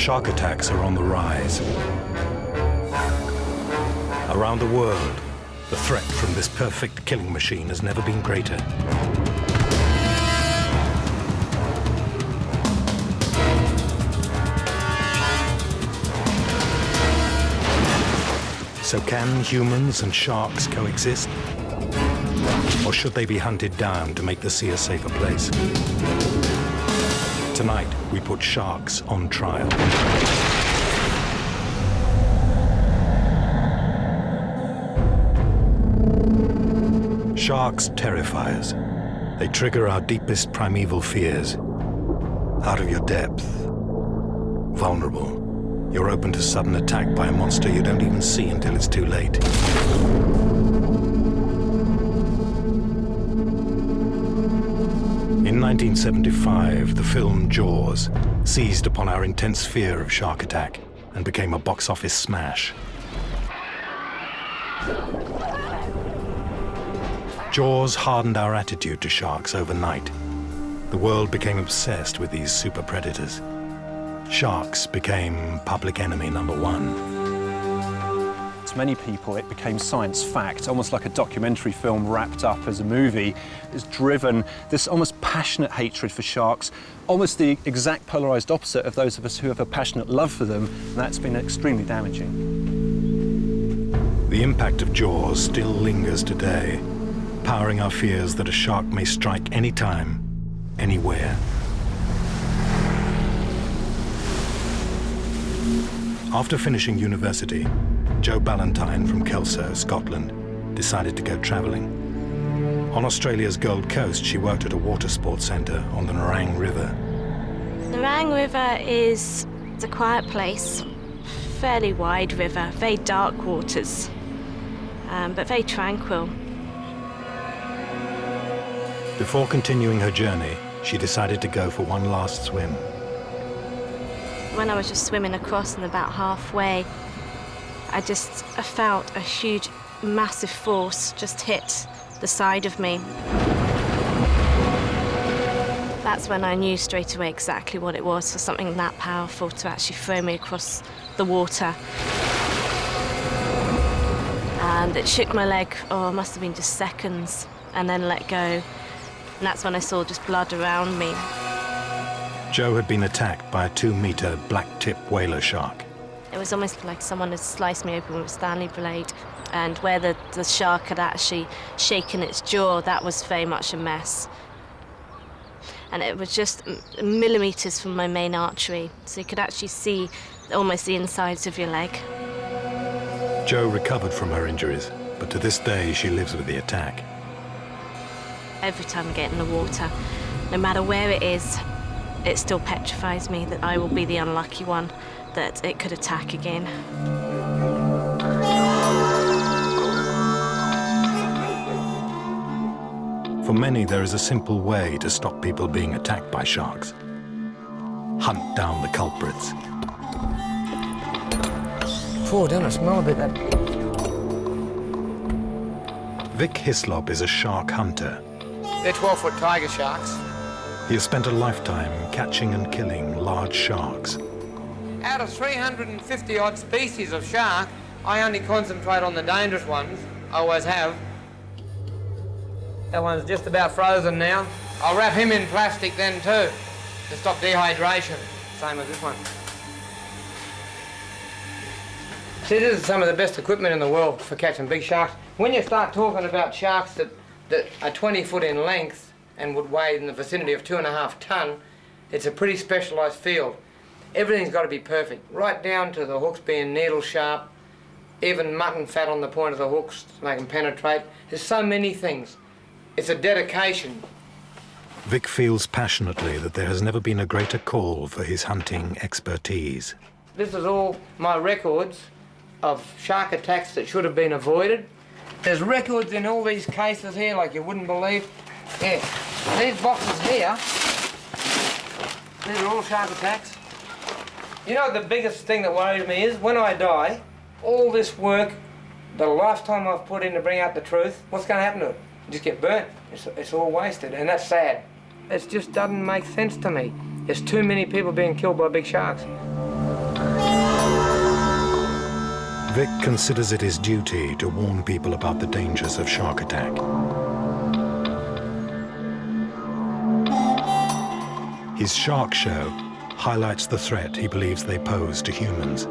Shark attacks are on the rise. Around the world, the threat from this perfect killing machine has never been greater. So can humans and sharks coexist? Or should they be hunted down to make the sea a safer place? Tonight, we put sharks on trial. Sharks terrify us. They trigger our deepest primeval fears. Out of your depth, vulnerable. You're open to sudden attack by a monster you don't even see until it's too late. In 1975, the film Jaws seized upon our intense fear of shark attack and became a box office smash. Jaws hardened our attitude to sharks overnight. The world became obsessed with these super predators. Sharks became public enemy number one. To many people, it became science fact, almost like a documentary film wrapped up as a movie. It's driven this almost passionate hatred for sharks, almost the exact polarised opposite of those of us who have a passionate love for them, and that's been extremely damaging. The impact of Jaws still lingers today, powering our fears that a shark may strike anytime, anywhere. After finishing university, Jo Ballantyne from Kelso, Scotland, decided to go travelling. On Australia's Gold Coast, she worked at a water sports centre on the Nerang River. Nerang River is a quiet place, fairly wide river, very dark waters, but very tranquil. Before continuing her journey, she decided to go for one last swim. When I was just swimming across and about halfway, I felt a huge, massive force just hit the side of me. That's when I knew straight away exactly what it was for something that powerful to actually throw me across the water. And it shook my leg, it must have been just seconds, and then let go. And that's when I saw just blood around me. Jo had been attacked by a 2-metre black-tip whaler shark. It was almost like someone had sliced me open with a Stanley blade, and where the shark had actually shaken its jaw, that was very much a mess. And it was just millimetres from my main artery, so you could actually see almost the insides of your leg. Jo recovered from her injuries, but to this day she lives with the attack. Every time I get in the water, no matter where it is, it still petrifies me that I will be the unlucky one, that it could attack again. For many, there is a simple way to stop people being attacked by sharks. Hunt down the culprits. Oh, don't I smell a bit that... Vic Hislop is a shark hunter. They're 12-foot tiger sharks. He has spent a lifetime catching and killing large sharks. Out of 350-odd species of shark, I only concentrate on the dangerous ones. I always have. That one's just about frozen now. I'll wrap him in plastic then too, to stop dehydration. Same as this one. See, this is some of the best equipment in the world for catching big sharks. When you start talking about sharks that are 20 foot in length and would weigh in the vicinity of 2.5 tonne, it's a pretty specialised field. Everything's got to be perfect, right down to the hooks being needle sharp, even mutton fat on the point of the hooks to make them penetrate. There's so many things. It's a dedication. Vic feels passionately that there has never been a greater call for his hunting expertise. This is all my records of shark attacks that should have been avoided. There's records in all these cases here like you wouldn't believe. Yeah, these boxes here, these are all shark attacks. You know the biggest thing that worries me is when I die, all this work, the lifetime I've put in to bring out the truth, what's going to happen to it? You just get burnt. It's all wasted, and that's sad. It just doesn't make sense to me. There's too many people being killed by big sharks. Vic considers it his duty to warn people about the dangers of shark attack. His shark show highlights the threat he believes they pose to humans.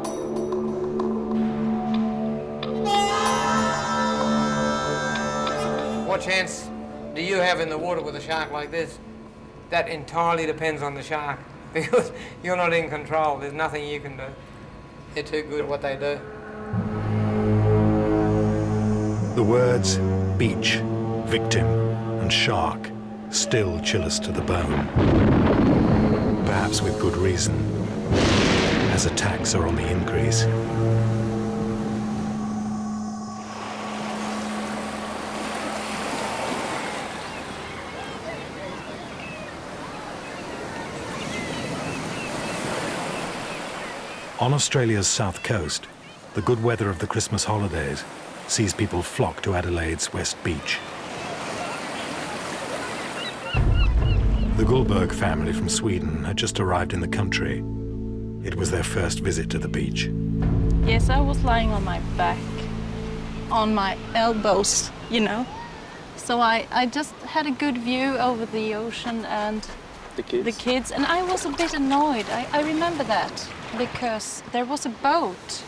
What chance do you have in the water with a shark like this? That entirely depends on the shark, because you're not in control. There's nothing you can do. They're too good at what they do. The words beach, victim, and shark still chill us to the bone. Perhaps with good reason, as attacks are on the increase. On Australia's south coast, the good weather of the Christmas holidays sees people flock to Adelaide's West Beach. The Gullberg family from Sweden had just arrived in the country. It was their first visit to the beach. Yes, I was lying on my back, on my elbows, you know. So I just had a good view over the ocean and the kids. And I was a bit annoyed. I remember that because there was a boat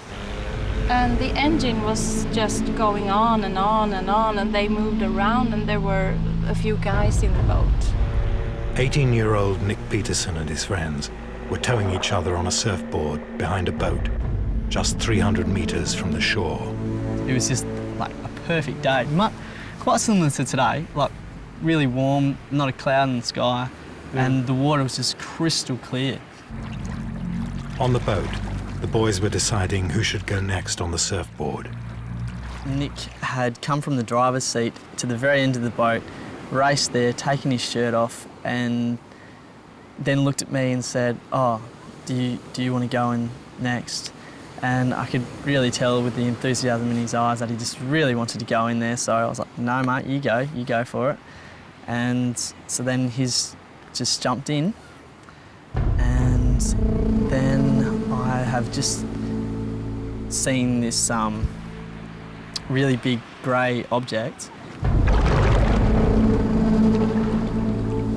and the engine was just going on and on and on, and they moved around and there were a few guys in the boat. 18-year-old Nick Peterson and his friends were towing each other on a surfboard behind a boat, just 300 meters from the shore. It was just like a perfect day, quite similar to today, like really warm, not a cloud in the sky, and the water was just crystal clear. On the boat, the boys were deciding who should go next on the surfboard. Nick had come from the driver's seat to the very end of the boat, raced there, taken his shirt off, and then looked at me and said, "Oh, do you want to go in next?" And I could really tell with the enthusiasm in his eyes that he just really wanted to go in there. So I was like, "No, mate, you go for it." And so then he's just jumped in, and then I have just seen this really big grey object.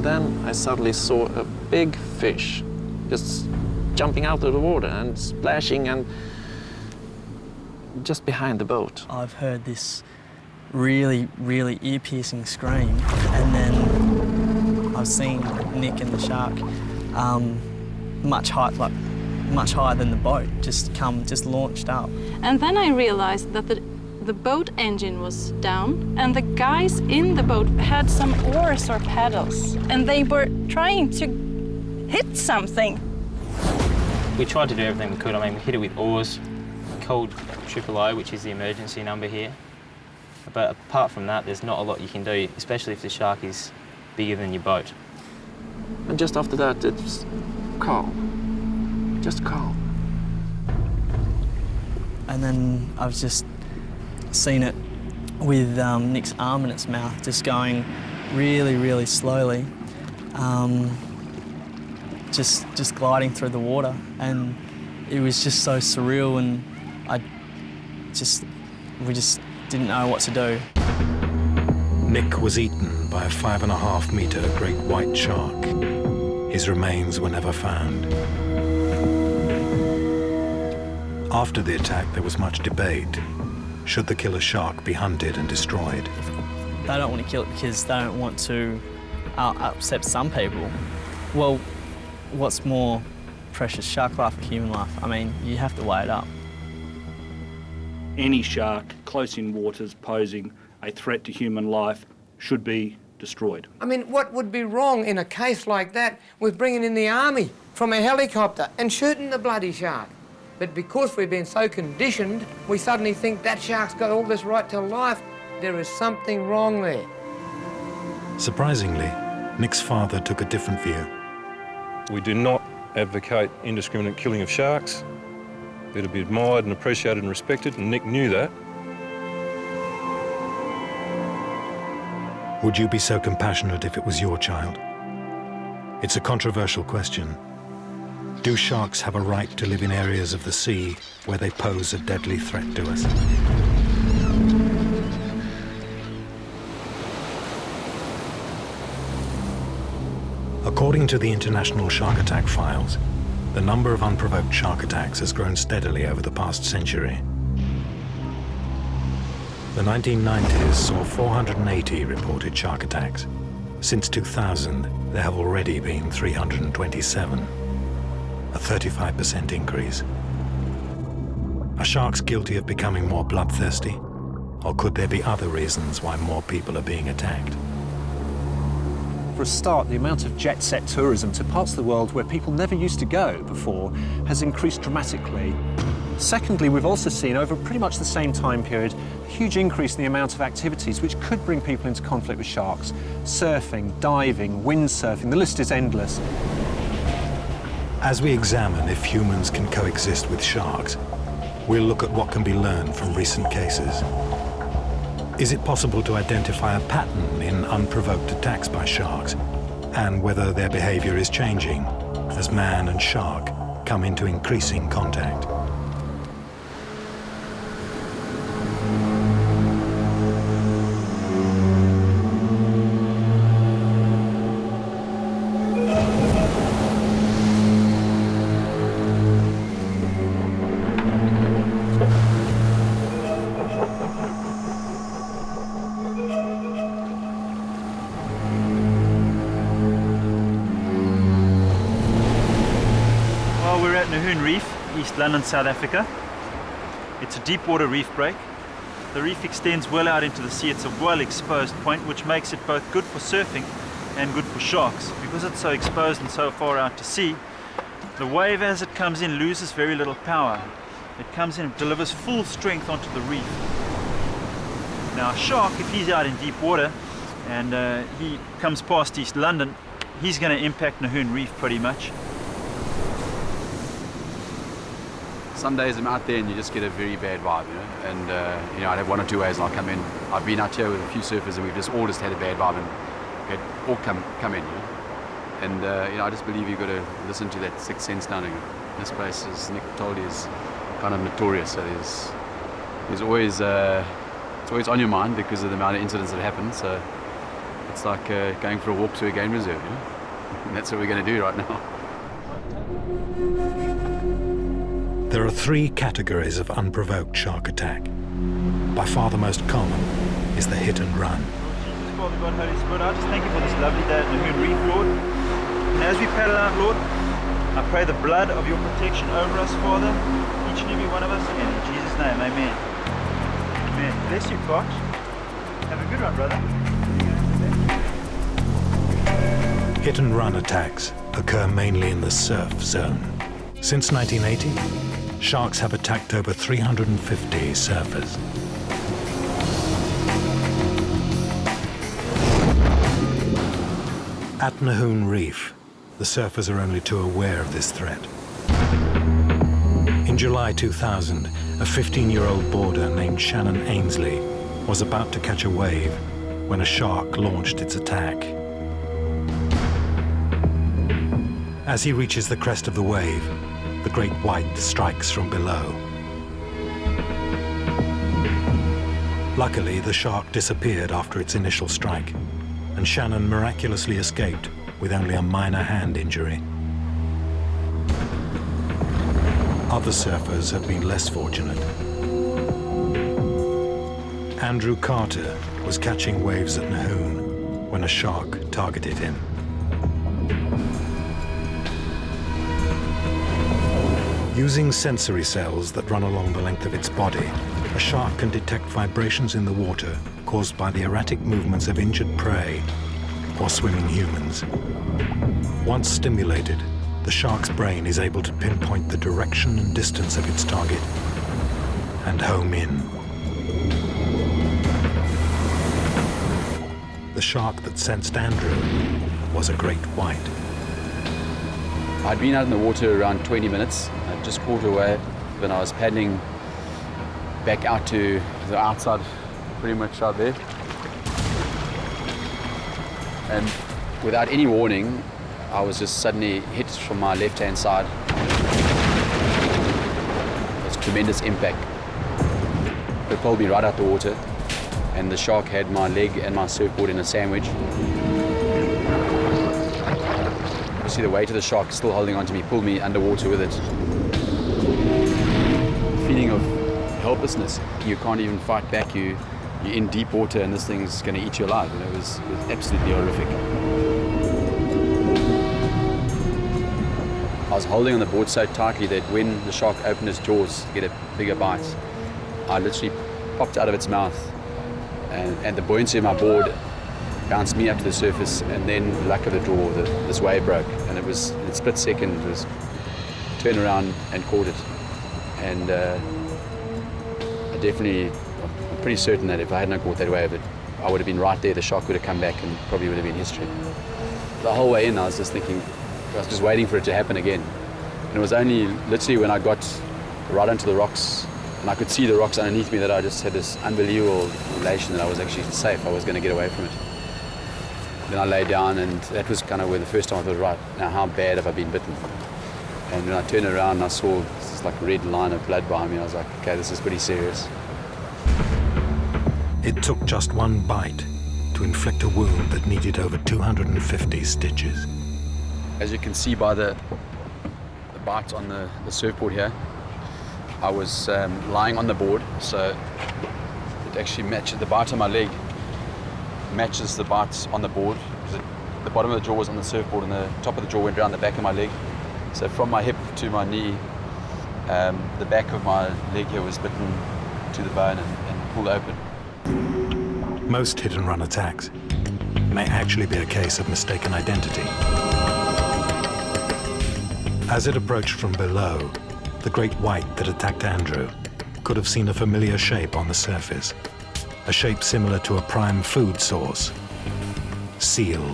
Then I suddenly saw a big fish just jumping out of the water and splashing and just behind the boat. I've heard this really, really ear-piercing scream, and then I've seen Nick and the shark much higher than the boat, just launched up. And then I realized that the boat engine was down and the guys in the boat had some oars or paddles and they were trying to hit something. We tried to do everything we could. I mean, we hit it with oars, called OOO, which is the emergency number here. But apart from that, there's not a lot you can do, especially if the shark is bigger than your boat. And just after that, it's calm, just calm. And then I've just seen it with Nick's arm in its mouth, just going really, really slowly, just gliding through the water, and it was just so surreal, and we just didn't know what to do. Nick was eaten by a 5.5 meter great white shark. His remains were never found. After the attack, there was much debate. Should the killer shark be hunted and destroyed? They don't want to kill it because they don't want to upset some people. Well, what's more precious, shark life or human life? I mean, you have to weigh it up. Any shark close in waters posing a threat to human life should be destroyed. I mean, what would be wrong in a case like that with bringing in the army from a helicopter and shooting the bloody shark? But because we've been so conditioned, we suddenly think that shark's got all this right to life. There is something wrong there. Surprisingly, Nick's father took a different view. We do not advocate indiscriminate killing of sharks. They're to be admired and appreciated and respected, and Nick knew that. Would you be so compassionate if it was your child? It's a controversial question. Do sharks have a right to live in areas of the sea where they pose a deadly threat to us? According to the International Shark Attack Files, the number of unprovoked shark attacks has grown steadily over the past century. The 1990s saw 480 reported shark attacks. Since 2000, there have already been 327, a 35% increase. Are sharks guilty of becoming more bloodthirsty? Or could there be other reasons why more people are being attacked? For a start, the amount of jet-set tourism to parts of the world where people never used to go before has increased dramatically. Secondly, we've also seen over pretty much the same time period a huge increase in the amount of activities which could bring people into conflict with sharks. Surfing, diving, windsurfing, the list is endless. As we examine if humans can coexist with sharks, we'll look at what can be learned from recent cases. Is it possible to identify a pattern in unprovoked attacks by sharks, and whether their behavior is changing as man and shark come into increasing contact? East London, South Africa. It's a deep water reef break. The reef extends well out into the sea. It's a well exposed point, which makes it both good for surfing and good for sharks. Because it's so exposed and so far out to sea, the wave as it comes in loses very little power. It comes in and delivers full strength onto the reef. Now a shark, if he's out in deep water and he comes past East London, he's going to impact Nahoon Reef pretty much. Some days I'm out there and you just get a very bad vibe, you know, and you know, I'd have one or two waves and I'll come in. I've been out here with a few surfers and we've just all had a bad vibe and okay, all come in, you know. And you know, I just believe you've got to listen to that sixth sense down here. This place, as Nick told you, is kind of notorious, so there's always it's always on your mind because of the amount of incidents that happen. So it's like going for a walk to a game reserve, you know. And that's what we're going to do right now. There are three categories of unprovoked shark attack. By far the most common is the hit and run. Jesus, Father God, Holy Spirit, I just thank you for this lovely day at Nahoon Reef, Lord. And as we paddle out, Lord, I pray the blood of your protection over us, Father, each and every one of us, and in Jesus' name, amen. Amen. Bless you, Koch. Have a good one, brother. Hit and run attacks occur mainly in the surf zone. Since 1980, sharks have attacked over 350 surfers. At Nahoon Reef, the surfers are only too aware of this threat. In July 2000, a 15-year-old boarder named Shannon Ainsley was about to catch a wave when a shark launched its attack. As he reaches the crest of the wave, the great white strikes from below. Luckily, the shark disappeared after its initial strike, and Shannon miraculously escaped with only a minor hand injury. Other surfers have been less fortunate. Andrew Carter was catching waves at Nahoon when a shark targeted him. Using sensory cells that run along the length of its body, a shark can detect vibrations in the water caused by the erratic movements of injured prey or swimming humans. Once stimulated, the shark's brain is able to pinpoint the direction and distance of its target and home in. The shark that sensed Andrew was a great white. I'd been out in the water around 20 minutes. I'd just caught a wave, then I was paddling back out to the outside, pretty much out there. And without any warning, I was just suddenly hit from my left-hand side tremendous impact. It pulled me right out the water, and the shark had my leg and my surfboard in a sandwich. You see the weight of the shark still holding on to me, pulled me underwater with it. Feeling of helplessness. You can't even fight back. You're in deep water and this thing's going to eat you alive. It was absolutely horrific. I was holding on the board so tightly that when the shark opened its jaws to get a bigger bite, I literally popped out of its mouth, and the buoyancy of my board bounced me up to the surface, and then the luck of the draw, this wave broke, and it was in a split second. It was turn around and caught it, and I'm pretty certain that if I hadn't caught that wave, I would have been right there. The shark would have come back and probably would have been history. The whole way in, I was just thinking, I was just waiting for it to happen again. And it was only literally when I got right onto the rocks and I could see the rocks underneath me that I just had this unbelievable elation that I was actually safe. I was going to get away from it. Then I lay down, and that was kind of where the first time I thought, right, now how bad have I been bitten? And when I turned around and I saw this like red line of blood behind me, I was like, okay, this is pretty serious. It took just one bite to inflict a wound that needed over 250 stitches. As you can see by the bite on the surfboard here, I was lying on the board, so it actually matches the bite on my leg, matches the bite on the board. The bottom of the jaw was on the surfboard and the top of the jaw went around the back of my leg. So from my hip to my knee, the back of my leg here was bitten to the bone and pulled open. Most hit-and-run attacks may actually be a case of mistaken identity. As it approached from below, the great white that attacked Andrew could have seen a familiar shape on the surface, a shape similar to a prime food source, seal.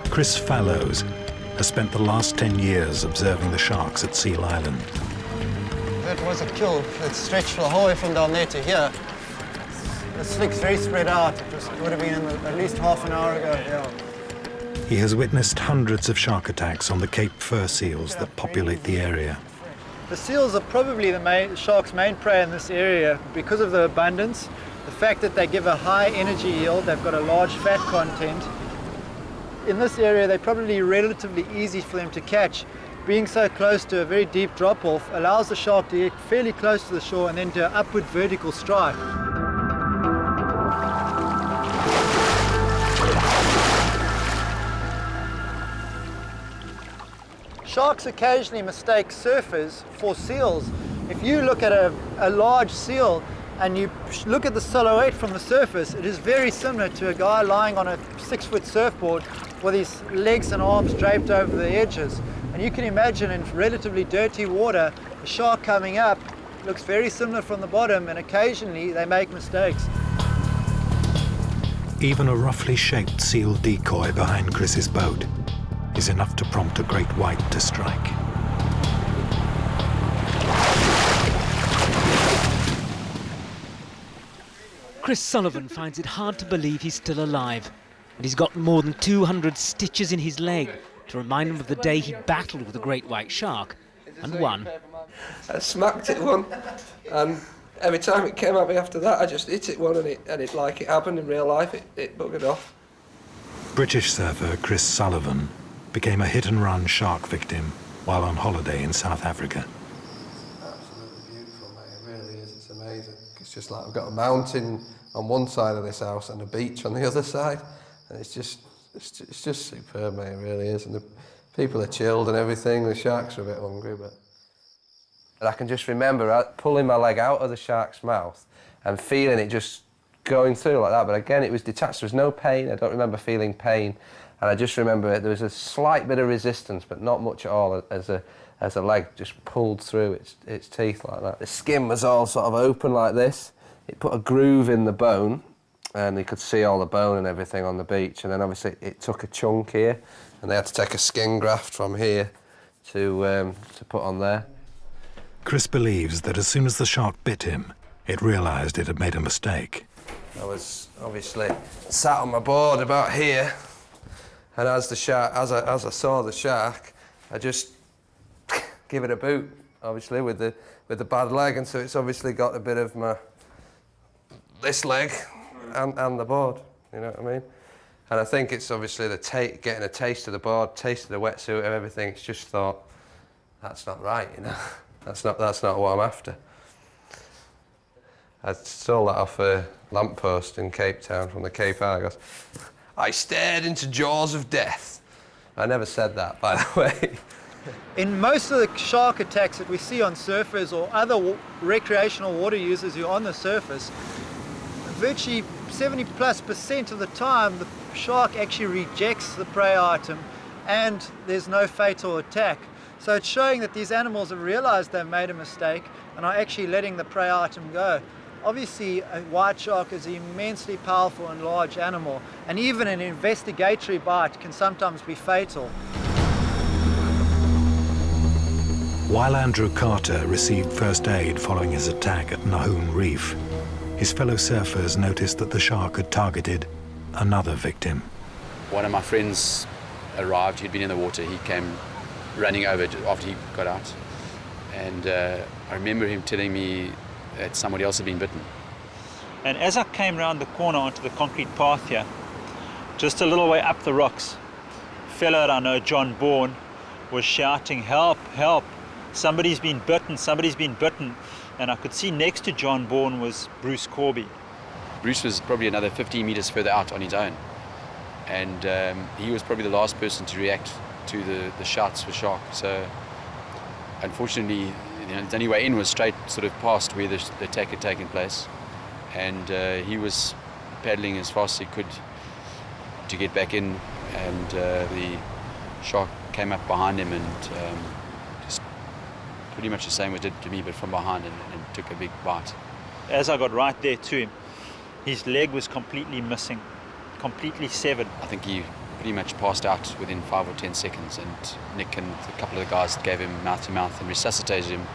Chris Fallows has spent the last 10 years observing the sharks at Seal Island. That was a kill. It stretched the whole way from down there to here. The slick's very spread out. It would have been at least half an hour ago. Yeah. He has witnessed hundreds of shark attacks on the Cape fur seals that populate the area. The seals are probably the shark's main prey in this area because of the abundance, the fact that they give a high energy yield, they've got a large fat content. In this area, they're probably relatively easy for them to catch. Being so close to a very deep drop-off allows the shark to get fairly close to the shore and then do an upward vertical strike. Sharks occasionally mistake surfers for seals. If you look at a large seal and you look at the silhouette from the surface, it is very similar to a guy lying on a 6-foot surfboard with his legs and arms draped over the edges. And you can imagine in relatively dirty water, a shark coming up looks very similar from the bottom, and occasionally they make mistakes. Even a roughly shaped seal decoy behind Chris's boat is enough to prompt a great white to strike. Chris Sullivan finds it hard to believe he's still alive, and he's got more than 200 stitches in his leg to remind him of the day he battled with a great white shark and won. I smacked it one, and every time it came at me after that, I just hit it one, and it like it happened in real life, it buggered off. British surfer Chris Sullivan became a hit-and-run shark victim while on holiday in South Africa. Absolutely beautiful, mate. It really is. It's amazing. It's just like I've got a mountain on one side of this house and a beach on the other side, and it's just superb, mate. It really is. And the people are chilled and everything. The sharks are a bit hungry, but I can just remember pulling my leg out of the shark's mouth and feeling it just going through like that. But again, it was detached. There was no pain. I don't remember feeling pain. And I just remember there was a slight bit of resistance, but not much at all, as a leg just pulled through its teeth like that. The skin was all sort of open like this. It put a groove in the bone, and you could see all the bone and everything on the beach. And then obviously it took a chunk here, and they had to take a skin graft from here to put on there. Chris believes that as soon as the shark bit him, it realised it had made a mistake. I was obviously sat on my board about here, And as I saw the shark, I just give it a boot, obviously, with the bad leg, and so it's obviously got a bit of this leg and the board, you know what I mean? And I think it's obviously getting a taste of the board, taste of the wetsuit and everything. It's just thought, that's not right, you know? That's not what I'm after. I stole that off a lamppost in Cape Town from the Cape Argos. I stared into jaws of death. I never said that, by the way. In most of the shark attacks that we see on surfers or other recreational water users who are on the surface, virtually 70+% of the time the shark actually rejects the prey item and there's no fatal attack. So it's showing that these animals have realized they've made a mistake and are actually letting the prey item go. Obviously, a white shark is an immensely powerful and large animal, and even an investigatory bite can sometimes be fatal. While Andrew Carter received first aid following his attack at Nahoon Reef, his fellow surfers noticed that the shark had targeted another victim. One of my friends arrived, he'd been in the water, he came running over after he got out, and I remember him telling me that somebody else had been bitten. And as I came round the corner onto the concrete path here, just a little way up the rocks, a fellow that I know, John Bourne, was shouting, "Help, help, somebody's been bitten, somebody's been bitten." And I could see next to John Bourne was Bruce Corby. Bruce was probably another 15 metres further out on his own, and he was probably the last person to react to the shouts for shark. So unfortunately, the only way in was straight sort of past where the attack had taken place, and he was paddling as fast as he could to get back in, and the shark came up behind him and just pretty much the same as it did to me, but from behind, and took a big bite. As I got right there to him, his leg was completely missing, completely severed. I think he pretty much passed out within 5 or 10 seconds, and Nick and a couple of the guys gave him mouth to mouth and resuscitated him,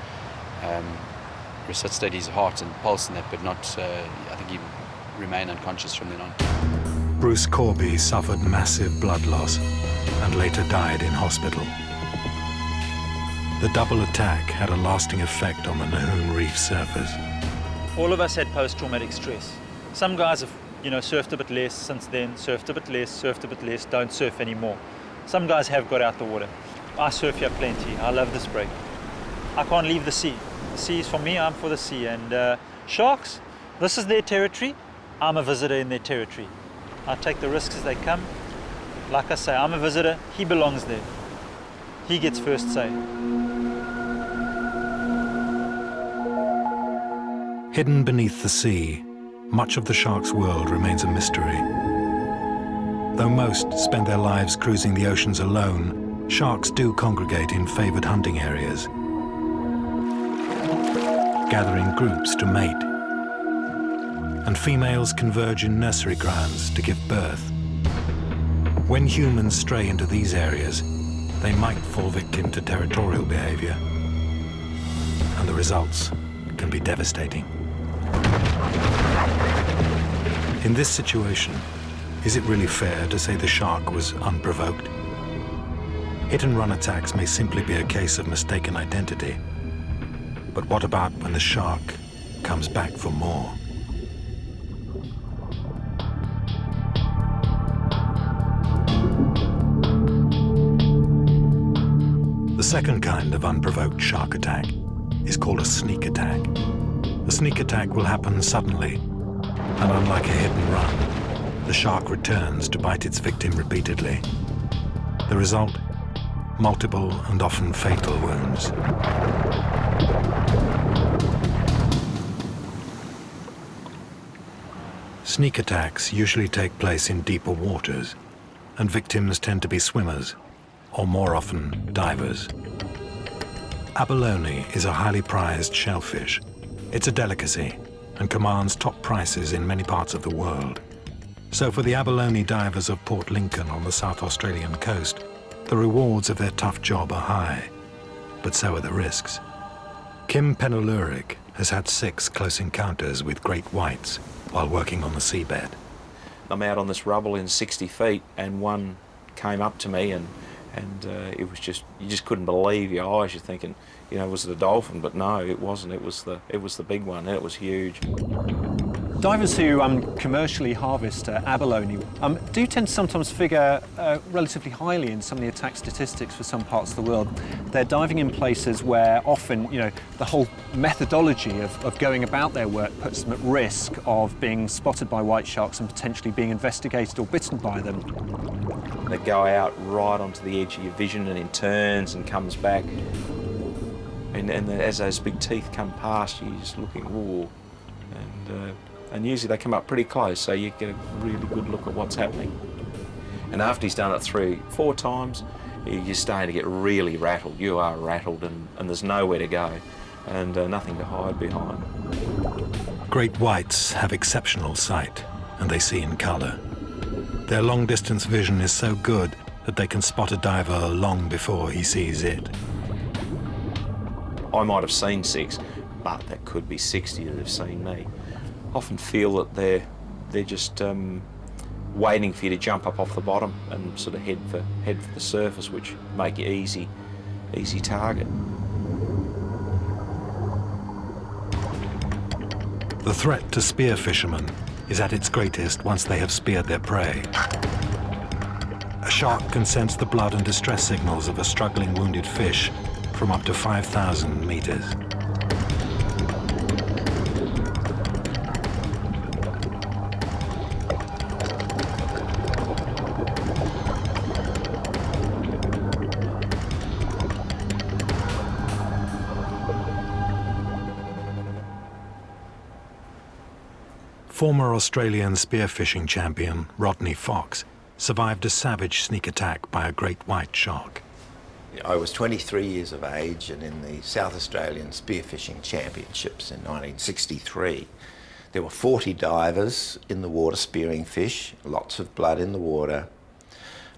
resuscitated his heart and pulse and that, but not, I think he remained unconscious from then on. Bruce Corby suffered massive blood loss and later died in hospital. The double attack had a lasting effect on the Nahoon Reef surfers. All of us had post-traumatic stress. Some guys have, surfed a bit less since then, surfed a bit less, don't surf anymore. Some guys have got out the water. I surf here plenty. I love this break. I can't leave the sea. The sea is for me, I'm for the sea. And sharks, this is their territory. I'm a visitor in their territory. I take the risks as they come. Like I say, I'm a visitor, he belongs there. He gets first say. Hidden beneath the sea, much of the shark's world remains a mystery. Though most spend their lives cruising the oceans alone, sharks do congregate in favored hunting areas, gathering groups to mate. And females converge in nursery grounds to give birth. When humans stray into these areas, they might fall victim to territorial behavior. And the results can be devastating. In this situation, is it really fair to say the shark was unprovoked? Hit-and-run attacks may simply be a case of mistaken identity. But what about when the shark comes back for more? The second kind of unprovoked shark attack is called a sneak attack. A sneak attack will happen suddenly, and unlike a hit and run, the shark returns to bite its victim repeatedly. The result? Multiple and often fatal wounds. Sneak attacks usually take place in deeper waters, and victims tend to be swimmers, or more often, divers. Abalone is a highly prized shellfish. It's a delicacy and commands top prices in many parts of the world. So for the abalone divers of Port Lincoln on the South Australian coast, the rewards of their tough job are high, but so are the risks. Kim Peneluric has had 6 close encounters with great whites while working on the seabed. I'm out on this rubble in 60 feet and one came up to me, and it was just, you just couldn't believe your eyes. You're thinking, you know, was it a dolphin? But no, it wasn't. It was the big one, and it was huge. Divers who commercially harvest abalone do tend to sometimes figure relatively highly in some of the attack statistics for some parts of the world. They're diving in places where often, you know, the whole methodology of going about their work puts them at risk of being spotted by white sharks and potentially being investigated or bitten by them. They go out right onto the edge of your vision, and it turns and comes back. And as those big teeth come past you, you're just looking, whoa. And usually they come up pretty close, so you get a really good look at what's happening. And after he's done it 3-4 times, you're starting to get really rattled. You are rattled, and there's nowhere to go, and nothing to hide behind. Great whites have exceptional sight, and they see in colour. Their long-distance vision is so good that they can spot a diver long before he sees it. I might have seen 6, but there could be 60 that have seen me. I often feel that they're just waiting for you to jump up off the bottom and sort of head for the surface, which make you easy target. The threat to spear fishermen is at its greatest once they have speared their prey. A shark can sense the blood and distress signals of a struggling wounded fish from up to 5,000 meters. Former Australian spearfishing champion Rodney Fox survived a savage sneak attack by a great white shark. I was 23 years of age, and in the South Australian Spearfishing Championships in 1963, there were 40 divers in the water spearing fish, lots of blood in the water.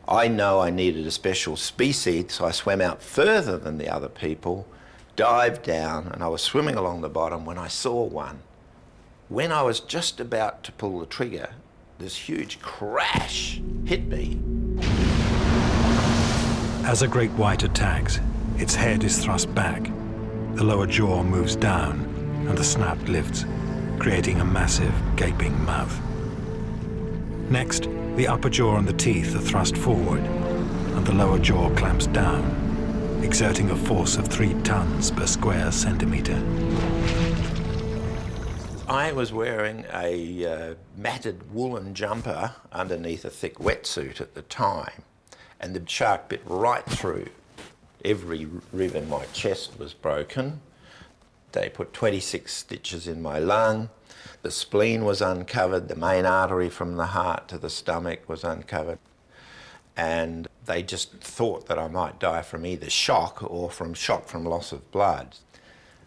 I know I needed a special species, so I swam out further than the other people, dived down, and I was swimming along the bottom when I saw one. When I was just about to pull the trigger, this huge crash hit me. As a great white attacks, its head is thrust back, the lower jaw moves down, and the snout lifts, creating a massive, gaping mouth. Next, the upper jaw and the teeth are thrust forward, and the lower jaw clamps down, exerting a force of 3 tons per square centimetre. I was wearing a matted woolen jumper underneath a thick wetsuit at the time, and the shark bit right through. Every rib in my chest was broken. They put 26 stitches in my lung. The spleen was uncovered. The main artery from the heart to the stomach was uncovered. And they just thought that I might die from either shock or from shock from loss of blood.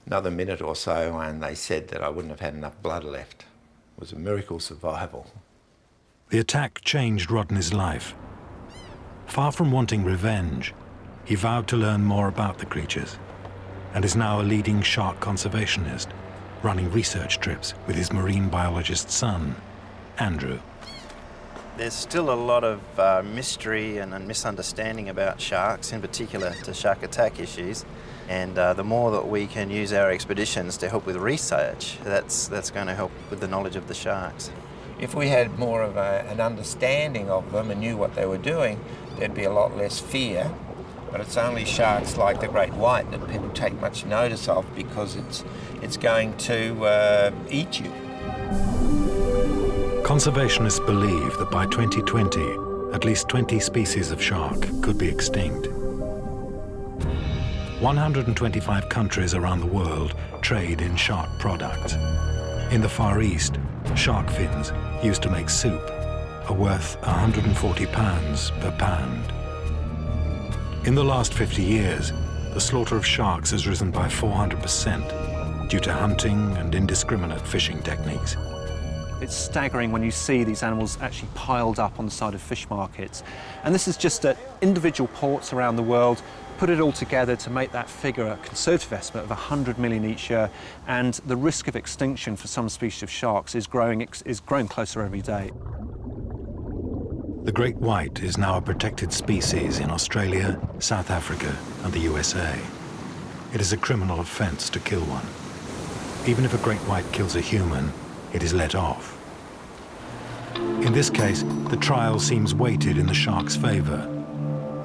Another minute or so, and they said that I wouldn't have had enough blood left. It was a miracle survival. The attack changed Rodney's life. Far from wanting revenge, he vowed to learn more about the creatures, and is now a leading shark conservationist, running research trips with his marine biologist son, Andrew. There's still a lot of mystery and misunderstanding about sharks, in particular to shark attack issues. And the more that we can use our expeditions to help with research, that's going to help with the knowledge of the sharks. If we had more of an understanding of them and knew what they were doing, there'd be a lot less fear. But it's only sharks like the great white that people take much notice of, because it's going to eat you. Conservationists believe that by 2020, at least 20 species of shark could be extinct. 125 countries around the world trade in shark products. In the Far East, shark fins, used to make soup, are worth £140 per pound. In the last 50 years, the slaughter of sharks has risen by 400% due to hunting and indiscriminate fishing techniques. It's staggering when you see these animals actually piled up on the side of fish markets. And this is just at individual ports around the world. Put it all together to make that figure a conservative estimate of 100 million each year, and the risk of extinction for some species of sharks is growing closer every day. The great white is now a protected species in Australia, South Africa, and the USA. It is a criminal offense to kill one. Even if a great white kills a human, it is let off. In this case, the trial seems weighted in the shark's favor.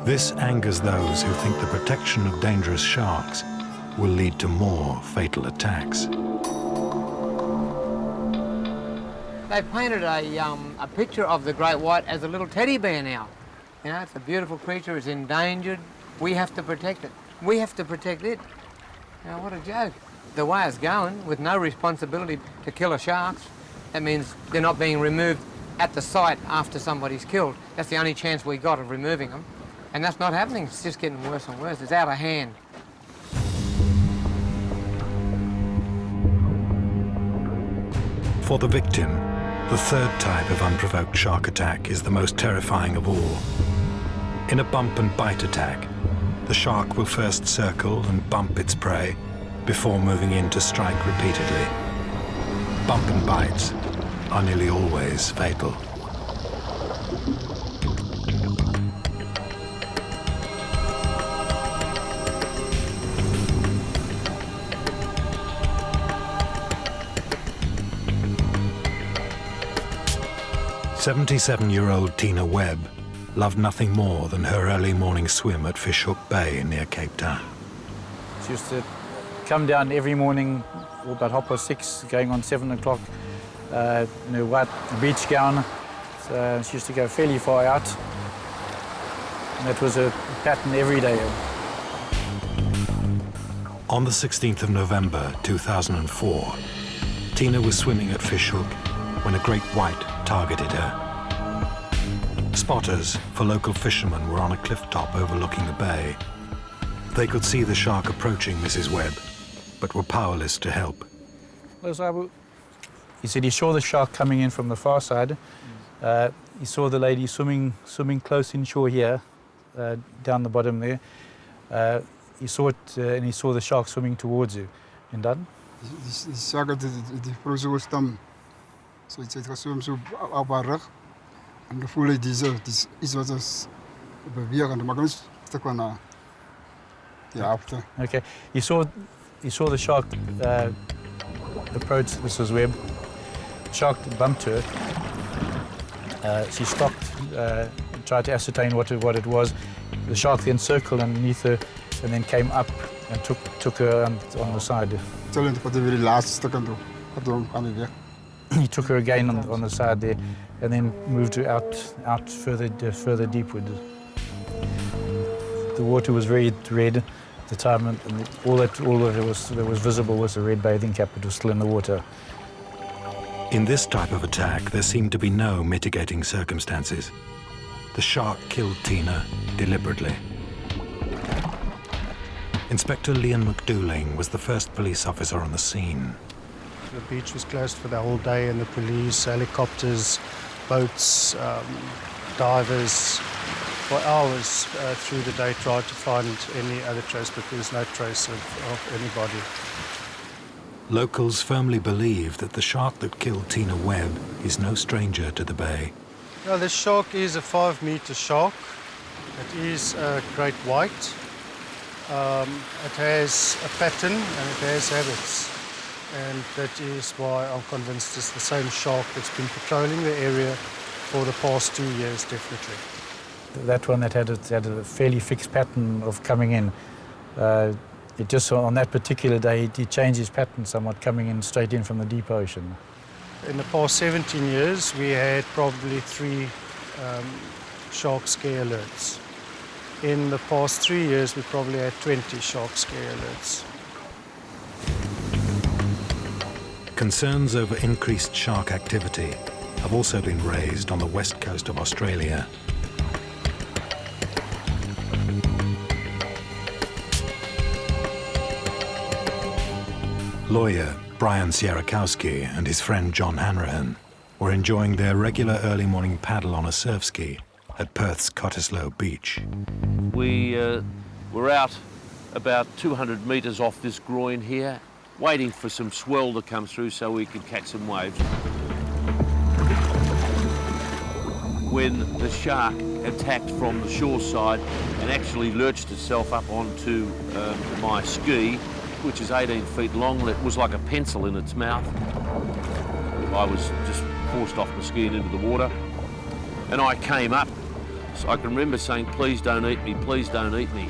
This angers those who think the protection of dangerous sharks will lead to more fatal attacks. They painted a picture of the great white as a little teddy bear now. You know, it's a beautiful creature, it's endangered. We have to protect it. We have to protect it. You know, what a joke. The way it's going, with no responsibility to killer sharks, that means they're not being removed at the site after somebody's killed. That's the only chance we got of removing them. And that's not happening, it's just getting worse and worse. It's out of hand. For the victim, the third type of unprovoked shark attack is the most terrifying of all. In a bump and bite attack, the shark will first circle and bump its prey before moving in to strike repeatedly. Bump and bites are nearly always fatal. "77-year-old Tina Webb loved nothing more than her early morning swim at Hoek Bay near Cape Town. She used to come down every morning about 6:30, going on 7 o'clock, in her white beach gown. So she used to go fairly far out. And that was a pattern every day. On the 16th of November 2004, Tina was swimming at Hoek when a great white targeted her. Spotters for local fishermen were on a cliff top overlooking the bay. They could see the shark approaching Mrs. Webb, but were powerless to help. He said he saw the shark coming in from the far side. He saw the lady swimming close inshore here, down the bottom there. He saw it and he saw the shark swimming towards you. En dan? Die shark het die vrou so gestam. So het geswem so op haar rug. En dan voel hy dis iets wat ons beweeg en maar ons stuk van die afte. Okay. He saw the shark approach Mrs. Webb. The shark bumped her. She stopped, tried to ascertain what it was. The shark then circled underneath her and then came up and took her on the side. He took her again on the side there and then moved her out further deepward. The water was very red at the time, and all that was visible was a red bathing cap. It was still in the water. In this type of attack, there seemed to be no mitigating circumstances. The shark killed Tina deliberately. Inspector Leon McDuling was the first police officer on the scene. The beach was closed for the whole day, and the police, helicopters, boats, divers, for hours through the day tried to find any other trace, but there's no trace of anybody. Locals firmly believe that the shark that killed Tina Webb is no stranger to the bay. Well, this shark is a 5-meter shark. It is a great white. It has a pattern and it has habits. And that is why I'm convinced it's the same shark that's been patrolling the area for the past 2 years, definitely. That one that had a fairly fixed pattern of coming in. It just, on that particular day, he changed his pattern somewhat, coming in straight in from the deep ocean. In the past 17 years, we had probably 3 shark scare alerts. In the past 3 years, we probably had 20 shark scare alerts. Concerns over increased shark activity have also been raised on the west coast of Australia. Lawyer Brian Sierakowski and his friend John Hanrahan were enjoying their regular early morning paddle on a surf ski at Perth's Cottesloe Beach. We were out about 200 metres off this groin here, waiting for some swell to come through so we could catch some waves. when the shark attacked from the shore side and actually lurched itself up onto my ski, which is 18 feet long. It was like a pencil in its mouth. I was just forced off my ski and into the water. And I came up. So I can remember saying, please don't eat me, please don't eat me.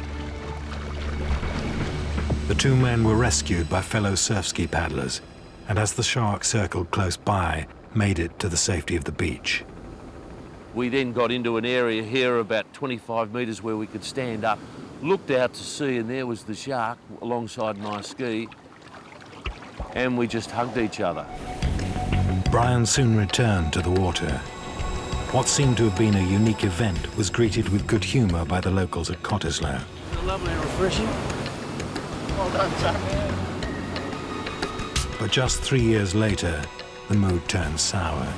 The two men were rescued by fellow surf ski paddlers, and as the shark circled close by, made it to the safety of the beach. We then got into an area here about 25 metres where we could stand up, looked out to sea, and there was the shark alongside my ski, and we just hugged each other. Brian soon returned to the water. What seemed to have been a unique event was greeted with good humour by the locals at Cottesloe. Lovely and refreshing. Well done, son. But just 3 years later, the mood turned sour.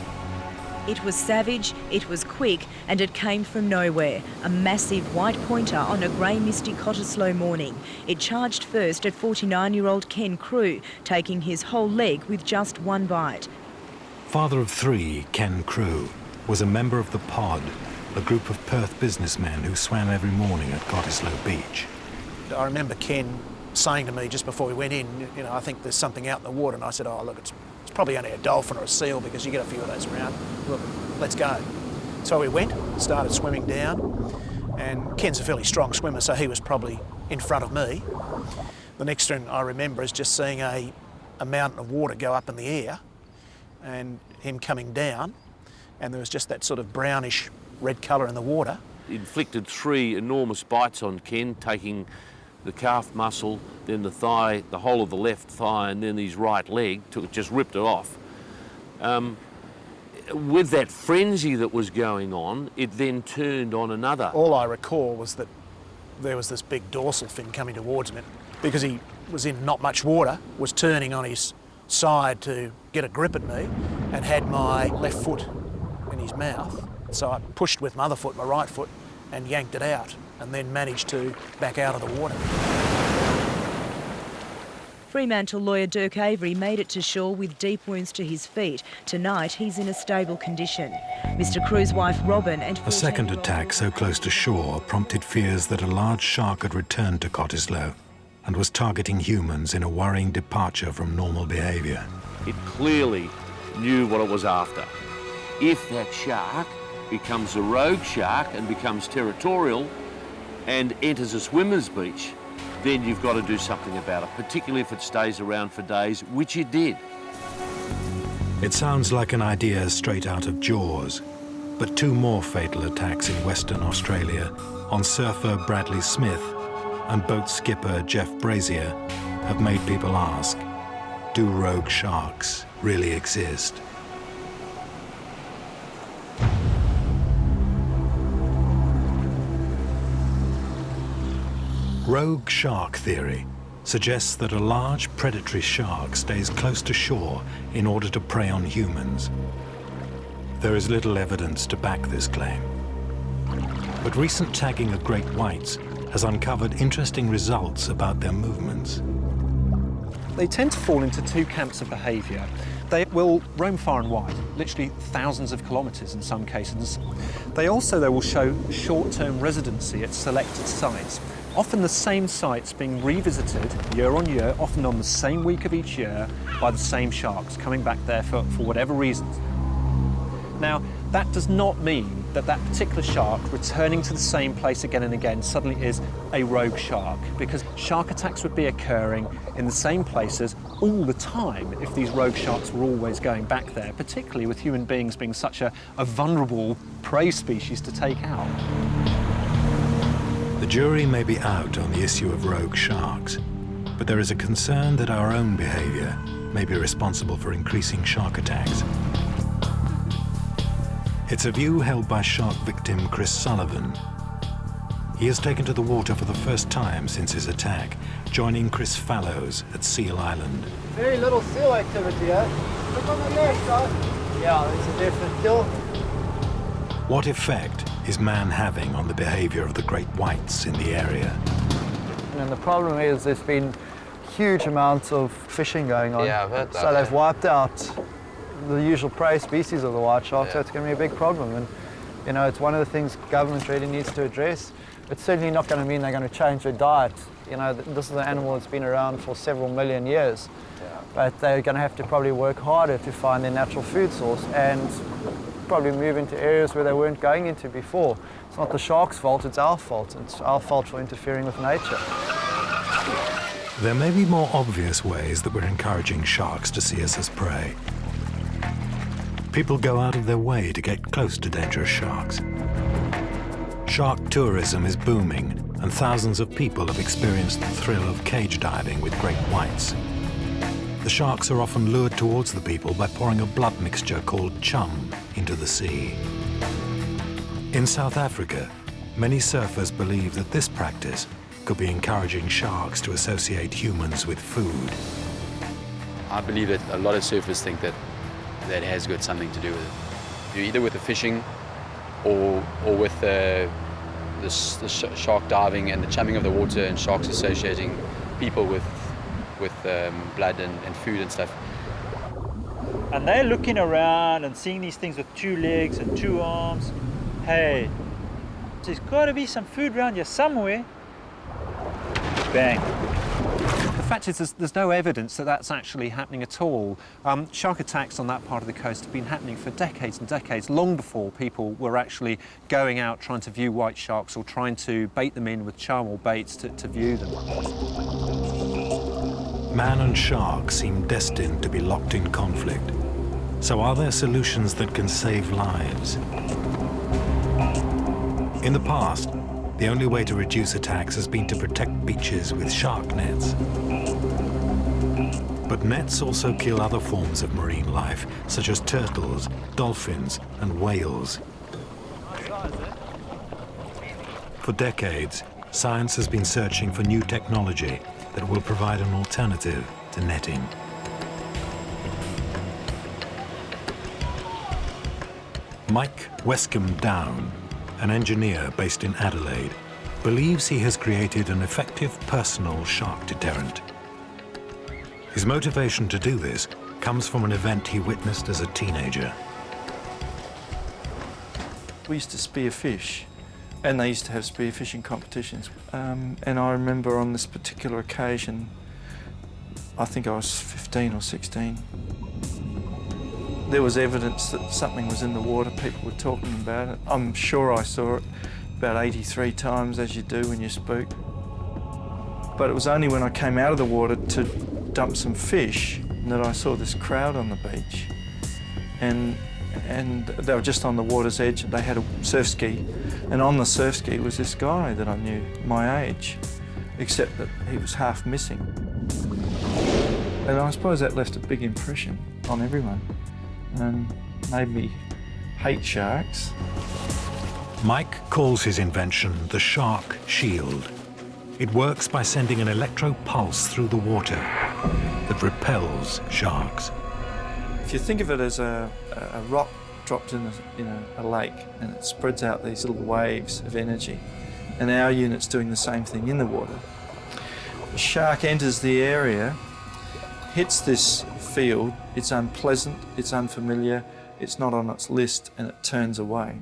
It was savage, it was quick, and it came from nowhere. A massive white pointer on a grey misty Cottesloe morning. It charged first at 49-year-old Ken Crew, taking his whole leg with just one bite. Father of three, Ken Crew, was a member of the POD, a group of Perth businessmen who swam every morning at Cottesloe Beach. I remember Ken saying to me just before we went in, you know, I think there's something out in the water, and I said, oh look, it's probably only a dolphin or a seal because you get a few of those around. Look, let's go. So we went, started swimming down, and Ken's a fairly strong swimmer, so he was probably in front of me. The next thing I remember is just seeing a mountain of water go up in the air and him coming down, and there was just that sort of brownish red colour in the water. Inflicted 3 enormous bites on Ken, taking the calf muscle, then the thigh, the whole of the left thigh, and then his right leg, just ripped it off. With that frenzy that was going on, it then turned on another. All I recall was that there was this big dorsal fin coming towards me. Because he was in not much water, was turning on his side to get a grip at me, and had my left foot in his mouth. So I pushed with my other foot, my right foot, and yanked it out, and then managed to back out of the water. Fremantle lawyer Dirk Avery made it to shore with deep wounds to his feet. Tonight, he's in a stable condition. Mr Crew's wife Robin and... A second attack so close to shore prompted fears that a large shark had returned to Cottesloe and was targeting humans in a worrying departure from normal behaviour. It clearly knew what it was after. If that shark becomes a rogue shark and becomes territorial and enters a swimmer's beach, then you've got to do something about it, particularly if it stays around for days, which it did. It sounds like an idea straight out of Jaws, but 2 more fatal attacks in Western Australia on surfer Bradley Smith and boat skipper Jeff Brazier have made people ask, do rogue sharks really exist? Rogue shark theory suggests that a large predatory shark stays close to shore in order to prey on humans. There is little evidence to back this claim. But recent tagging of great whites has uncovered interesting results about their movements. They tend to fall into 2 camps of behaviour. They will roam far and wide, literally thousands of kilometres in some cases. They also, though, will show short-term residency at selected sites. Often the same sites being revisited year on year, often on the same week of each year, by the same sharks, coming back there for whatever reasons. Now, that does not mean that that particular shark returning to the same place again and again suddenly is a rogue shark, because shark attacks would be occurring in the same places all the time if these rogue sharks were always going back there, particularly with human beings being such a vulnerable prey species to take out. The jury may be out on the issue of rogue sharks, but there is a concern that our own behaviour may be responsible for increasing shark attacks. It's a view held by shark victim Chris Sullivan. He has taken to the water for the first time since his attack, joining Chris Fallows at Seal Island. Very little seal activity, eh? Look on the left side. Yeah, there's a definite kill. What effect is man having on the behaviour of the great whites in the area? And the problem is there's been huge amounts of fishing going on. Yeah, I've heard that. So they've wiped out the usual prey species of the white shark, so it's going to be a big problem. And You know, it's one of the things government really needs to address. It's certainly not going to mean they're going to change their diet. You know, this is an animal that's been around for several million years. But they're going to have to probably work harder to find their natural food source and probably move into areas where they weren't going into before. It's not the shark's fault, it's our fault. It's our fault for interfering with nature. There may be more obvious ways that we're encouraging sharks to see us as prey. People go out of their way to get close to dangerous sharks. Shark tourism is booming, and thousands of people have experienced the thrill of cage diving with great whites. The sharks are often lured towards the people by pouring a blood mixture called chum into the sea. In South Africa, many surfers believe that this practice could be encouraging sharks to associate humans with food. I believe that a lot of surfers think that that has got something to do with it. Either with the fishing or with the shark diving and the chumming of the water and sharks associating people with blood and food and stuff. And they're looking around and seeing these things with 2 legs and 2 arms. Hey, there's got to be some food around here somewhere. Bang. The fact is there's no evidence that that's actually happening at all. Shark attacks on that part of the coast have been happening for decades and decades, long before people were actually going out trying to view white sharks or trying to bait them in with charm or baits to view them. Man and shark seem destined to be locked in conflict. So are there solutions that can save lives? In the past, the only way to reduce attacks has been to protect beaches with shark nets. But nets also kill other forms of marine life, such as turtles, dolphins, and whales. For decades, science has been searching for new technology that will provide an alternative to netting. Mike Wescombe Down, an engineer based in Adelaide, believes he has created an effective personal shark deterrent. His motivation to do this comes from an event he witnessed as a teenager. We used to spear fish, and they used to have spearfishing competitions. And I remember on this particular occasion, I think I was 15 or 16, there was evidence that something was in the water. People were talking about it. I'm sure I saw it about 83 times, as you do when you spook. But it was only when I came out of the water to dump some fish that I saw this crowd on the beach. And they were just on the water's edge. They had a surf ski, and on the surf ski was this guy that I knew, my age, except that he was half missing. And I suppose that left a big impression on everyone and made me hate sharks. Mike calls his invention the Shark Shield. It works by sending an electro-pulse through the water that repels sharks. If you think of it as a rock dropped in a lake, and it spreads out these little waves of energy, and our unit's doing the same thing in the water. The shark enters the area, hits this field, it's unpleasant, it's unfamiliar, it's not on its list, and it turns away.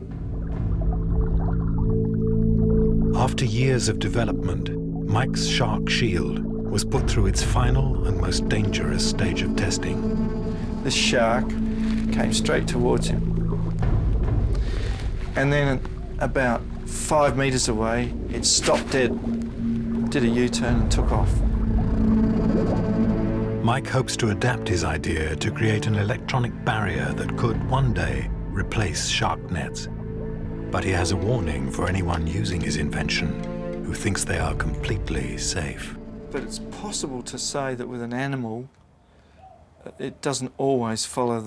After years of development, Mike's Shark Shield was put through its final and most dangerous stage of testing. This shark came straight towards him. And then about 5 metres away, it stopped dead, did a U-turn and took off. Mike hopes to adapt his idea to create an electronic barrier that could one day replace shark nets. But he has a warning for anyone using his invention who thinks they are completely safe. But it's possible to say that with an animal, it doesn't always follow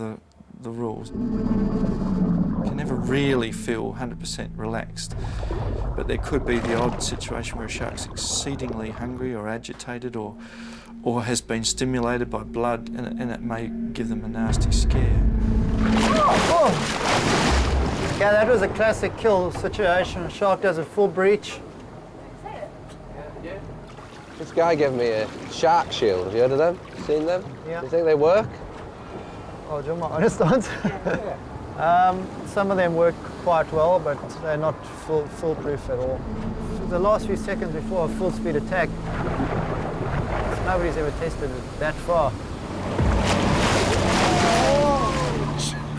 the rules. You can never really feel 100% relaxed. But there could be the odd situation where a shark's exceedingly hungry or agitated or has been stimulated by blood, and it may give them a nasty scare. Oh. Yeah, that was a classic kill situation. A shark does a full breach. This guy gave me a shark shield. Have you heard of them? Seen them? Yeah. Do you think they work? Oh, do you want my honest answer? Some of them work quite well, but they're not foolproof at all. The last few seconds before a full speed attack, nobody's ever tested it that far.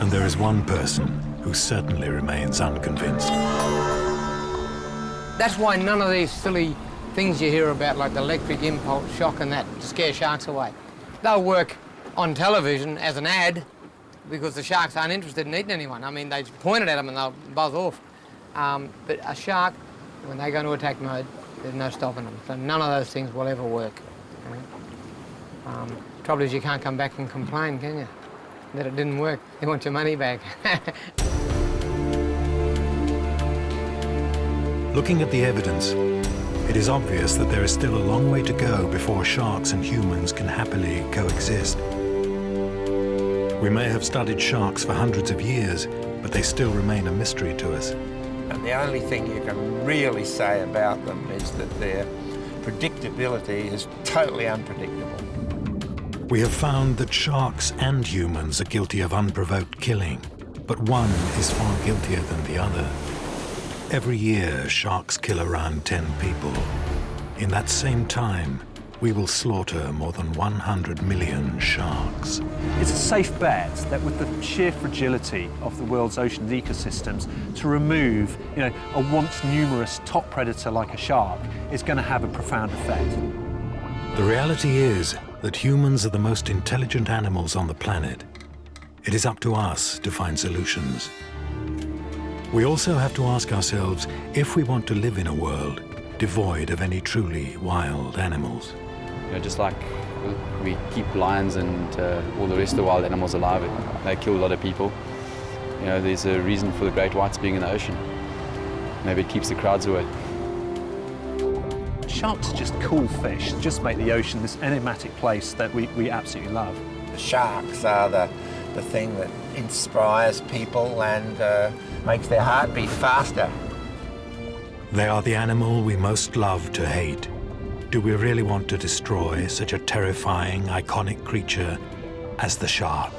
And there is one person who certainly remains unconvinced. That's why none of these silly things you hear about, like the electric impulse shock and that, scare sharks away. They'll work on television as an ad because the sharks aren't interested in eating anyone. I mean, they point it at them and they'll buzz off. But a shark, when they go into attack mode, there's no stopping them. So none of those things will ever work. Trouble is you can't come back and complain, can you? That it didn't work. They want your money back. Looking at the evidence, it is obvious that there is still a long way to go before sharks and humans can happily coexist. We may have studied sharks for hundreds of years, but they still remain a mystery to us. And the only thing you can really say about them is that their predictability is totally unpredictable. We have found that sharks and humans are guilty of unprovoked killing, but one is far guiltier than the other. Every year, sharks kill around 10 people. In that same time, we will slaughter more than 100 million sharks. It's a safe bet that with the sheer fragility of the world's ocean ecosystems, to remove, a once numerous top predator like a shark is going to have a profound effect. The reality is that humans are the most intelligent animals on the planet. It is up to us to find solutions. We also have to ask ourselves if we want to live in a world devoid of any truly wild animals. Just like we keep lions and all the rest of the wild animals alive, they kill a lot of people. There's a reason for the great whites being in the ocean. Maybe it keeps the crowds away. Sharks are just cool fish, just make the ocean this enigmatic place that we absolutely love. Sharks are the thing that inspires people and makes their heart beat faster. They are the animal we most love to hate. Do we really want to destroy such a terrifying, iconic creature as the shark?